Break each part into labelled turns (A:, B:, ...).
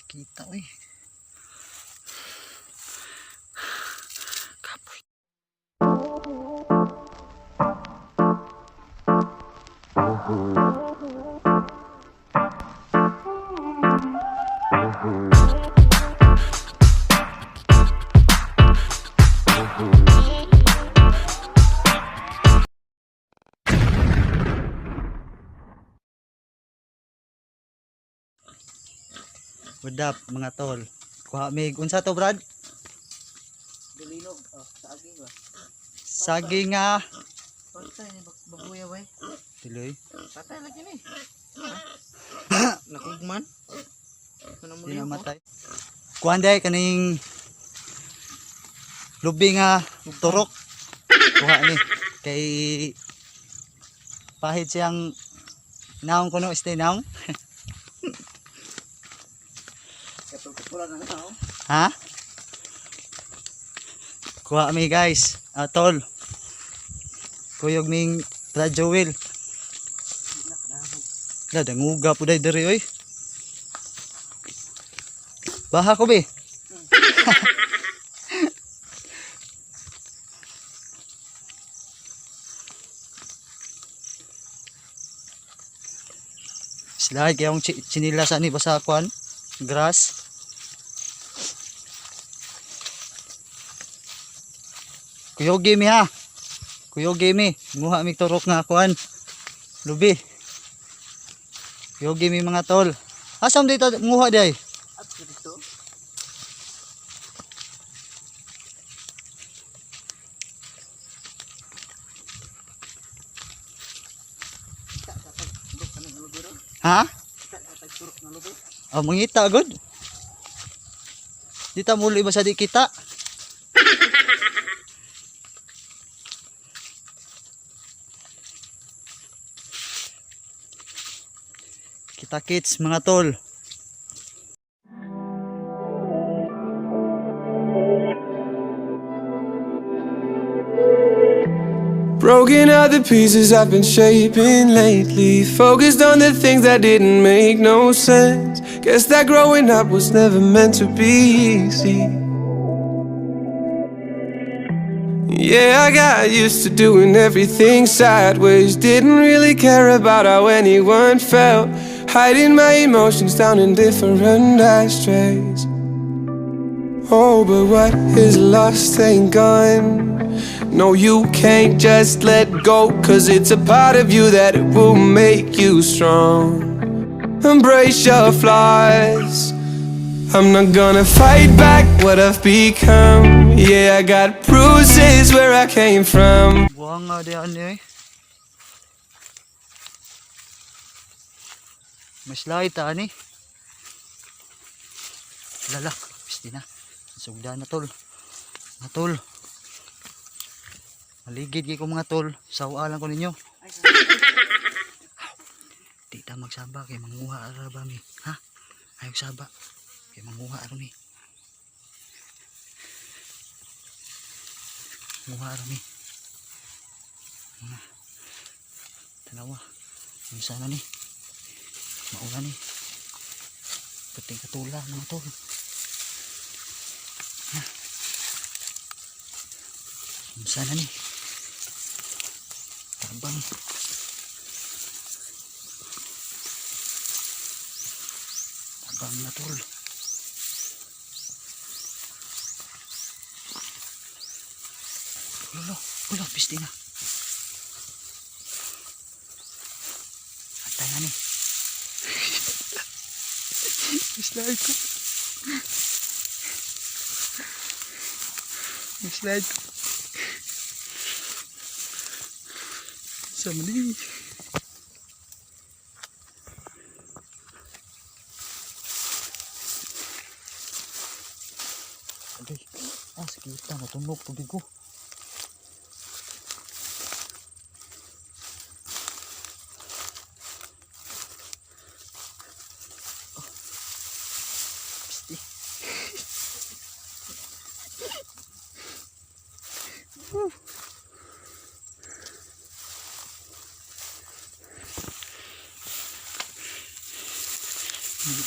A: Kita uy. Kapoy. What up mga tol? Kuha mig unsa to Brad?
B: Dilinog, saging ba?
A: Saging nga.
B: Patay ni babuya bay.
A: Tuloy.
B: Patay lagi ni. Nakugman. Ano mo
A: Di
B: liyo?
A: namatay. Kuhan day kaning lubi nga turok. Kuha ni kay pahit siyang naong kuno stay naong.
B: Katulad na tao.
A: Ha? Kuha mi guys. Tol. Kuyog ning Brad Joel. Danguga po day diri oy. Baha ko be. Slide kaya yung chinilasan ni basa kwan. Grass. Kuyogi mi ha. Kuyogi mi. Nguha mi turok nga kwan. Lubi. Kuyogi mi mga tol. Asam dito nguha day?
B: At dito.
A: Ha?
B: Turok na lubi.
A: Oh, mangita agad. Dita muli ba sa di kita? Kita kits mga tol.
C: Broken out the pieces I've been shaping lately. Focused on the things that didn't make no sense. Guess that growing up was never meant to be easy. Yeah, I got used to doing everything sideways. Didn't really care about how anyone felt. Hiding my emotions down in different ashtrays. Oh, but what is lost ain't gone. No, you can't just let go, 'cause it's a part of you that it will make you strong. Embrace your flaws. I'm not gonna fight back what I've become. Yeah, I got bruises where I came from.
A: Buang nga di ano eh. Mas light ani. Lala, piste na. Sugda na tol. Mga tol. Maligid kay ko mga tol. Sawa lang ko ninyo. Di ta magsaba kay manguha ara ba mi. Ha? Ayaw saba. Kay manguha ara mi. Manguha ara mi. Tanawa. Yung sana ni. Mauna ni. Puting katula mga tol. Ha? Yung sana ni. Tabang. Tabang na tol. Ulo, piste na. Antay na ni. Slide ko. Slide ko. Sama ni. Aduh, sakita natunog tubig ko. Pasti.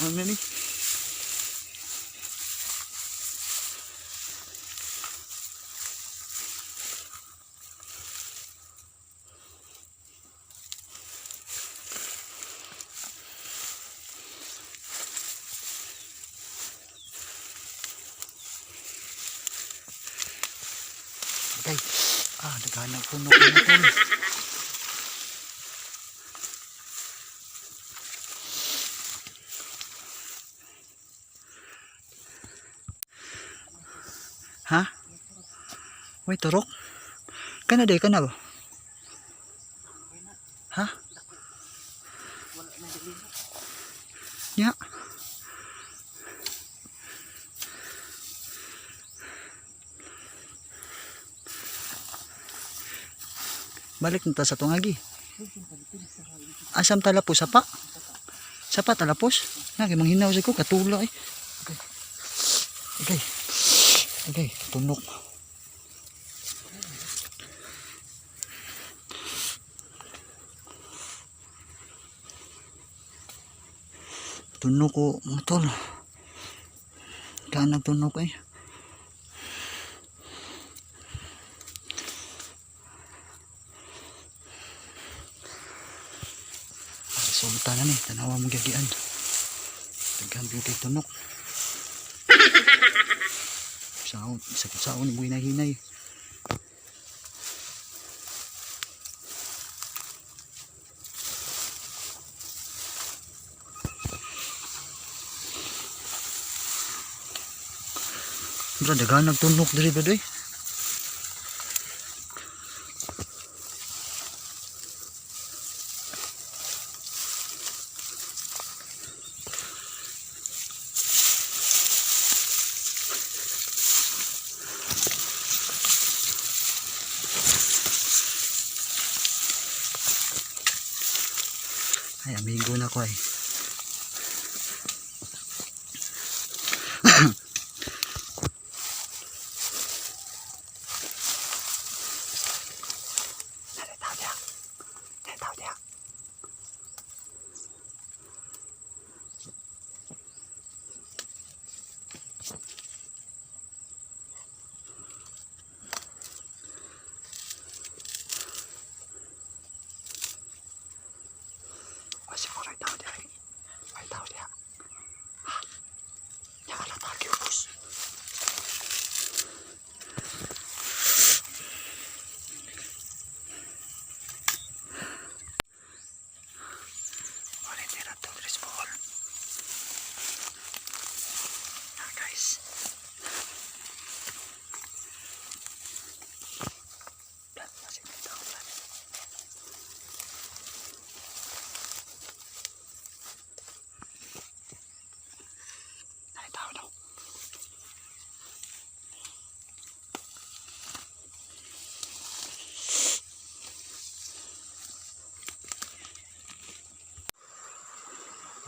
A: Ano ni? Ganang puno ko na tol. Ha? Uy, turok. Kana day, kana ba? Ha?
B: Wala na dili.
A: Ya. Balik na ta sa tungagi. Asam talapos sapa? Sapa talapos? Nagi manghinaw sa ko katula eh. Okay. Okay. Okay, tunok. Tunok ko, mga tol. Kanang tunok eh. Resulta na ni, tanawa mong gagian. Taghan beauty tunok. Saon mo hinahinay. Bro, dagan nagtunok diri ba doy? Ay, amigo na ko ay.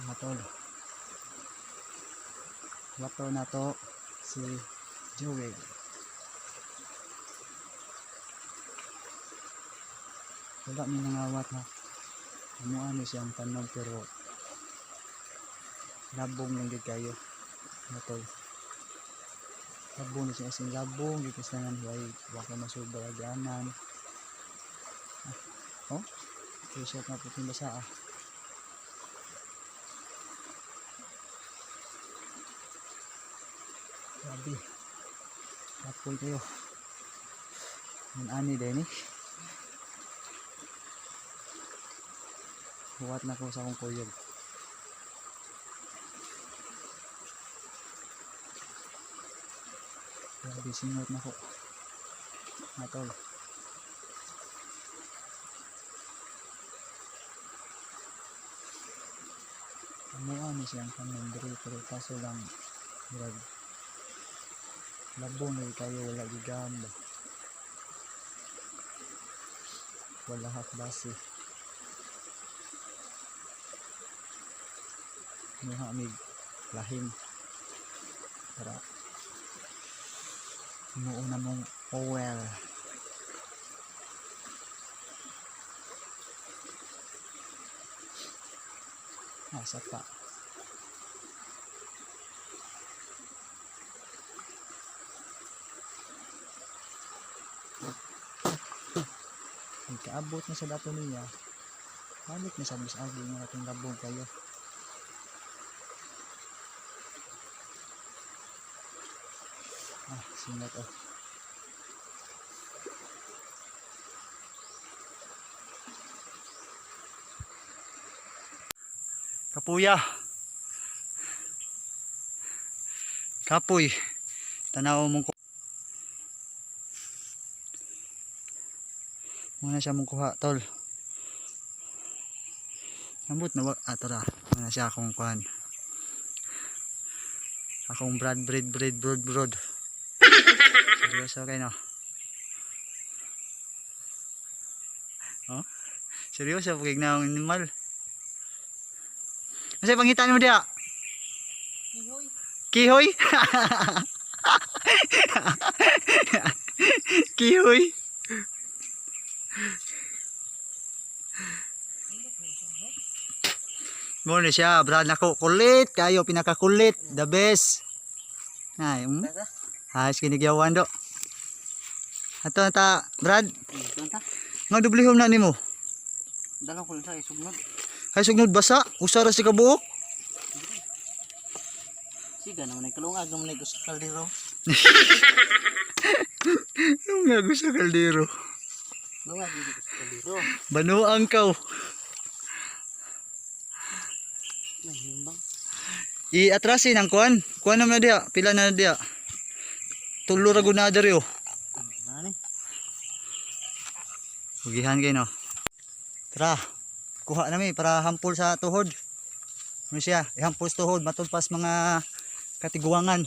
A: Matol. Wato na to si Joey. Wala may nangawat ha. Ano siyang tanom pero labong lang gid kayo. Matol. Labong na siya asin labong gid kasangan way wa ka masubra ganan. Oh. T-shirt na puting basa ah. Grabe. Apoy kayo. Ang ani din eh. Buhat na ko sa akong kuyog. Grabe, singot na ko. Matol. Ano siyang kanundri pero kaso lang grab. Labong na kayo wala gigamba. Wala hakbasi. Nuha mig lahim para muuna mong oil. Asa pa kaabot na sa dato niya, balik na sa bisagi nga atong labong kayo. Singat oh. Kapuya. Kapoy. Tanaw mong muna siya mong kuha, tol. Nambot na wag. Tara. Muna siya akong kuhan. Akong brod. Seryoso kayo, no? Oh? Seryoso, pagig na ang animal. Masay pangitan mo diya?
B: Ihoy.
A: Kihoy? Kihoy? Muna siya, brad nako. Kulit kayo, pinakakulit. The best. Ay, hayos kinigyawan do. Ato ta, brad.
B: Ito ta.
A: Nga dublihom na nimo.
B: Dalang ko lang sa isugnod.
A: Hay sugnod basa, usara si kabuok.
B: Siga naman ay kalungag naman ay gusto kaldero.
A: Yung nga gusto kaldero.
B: Kalungag naman ay gusto kaldero.
A: Banuang kaw.
B: Ay, nimbang.
A: I-atrasin ang kuan. Kuan naman na diya. Pila na diya. Tulo ra gud na diri oh.
B: Nani?
A: Ugihan kayo no. Tara. Kuha nami para hampol sa tuhod. Ano siya? Ihampol sa tuhod. Matulpas mga katiguangan.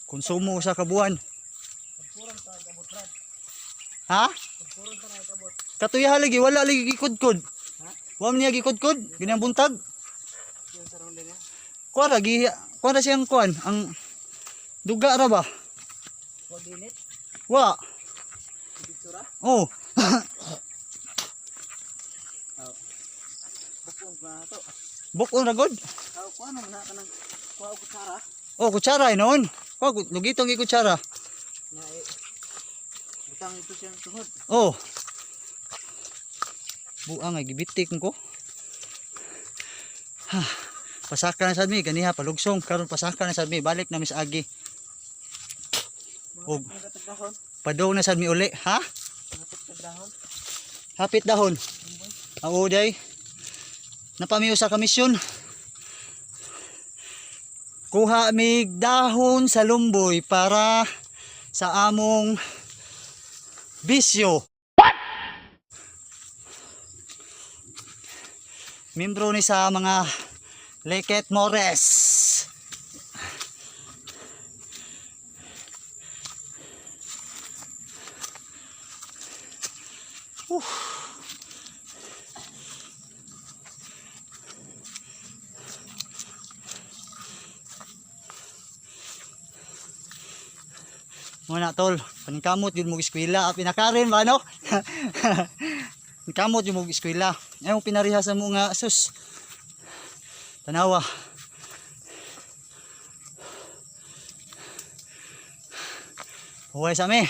A: Konsumo sa kabuan. Ha? Katuya lagi wala lagi gikudkod. Wa man niya gikudkod, ginang buntag.
B: Yung sarong din.
A: Kuara siyang kuan, ang duga ra ba?
B: Wag dinit.
A: Wa.
B: Bitsura.
A: Oh.
B: Bukong pa to.
A: Bukon ra gud.
B: Kuha naman na ka ng kuha o kutsara.
A: Oh, kutsara inon. Kuha lugitong ikutsara.
B: Na butang ito siyang tuhod.
A: Oh. Buang ay gibitik ko. Ha. Pasaka na sad mi ganiha palugsong karon pasaka na sad mi balik na mis agi. Og
B: Dahon.
A: padong na sad mi uli, ha?
B: Dahon.
A: Hapit dahon. Oo day. Napamiyo sa komisyon. Kuha mig dahon sa lumboy para sa among bisyo. Membro ni sa mga Leket Mores. Muna tol, paningkamot yun mo eskwela, pinakarin ba no? Kamot yung mong eskwela. Ayaw pinariha sa mga sus. Tanawa. Huwag sa mi.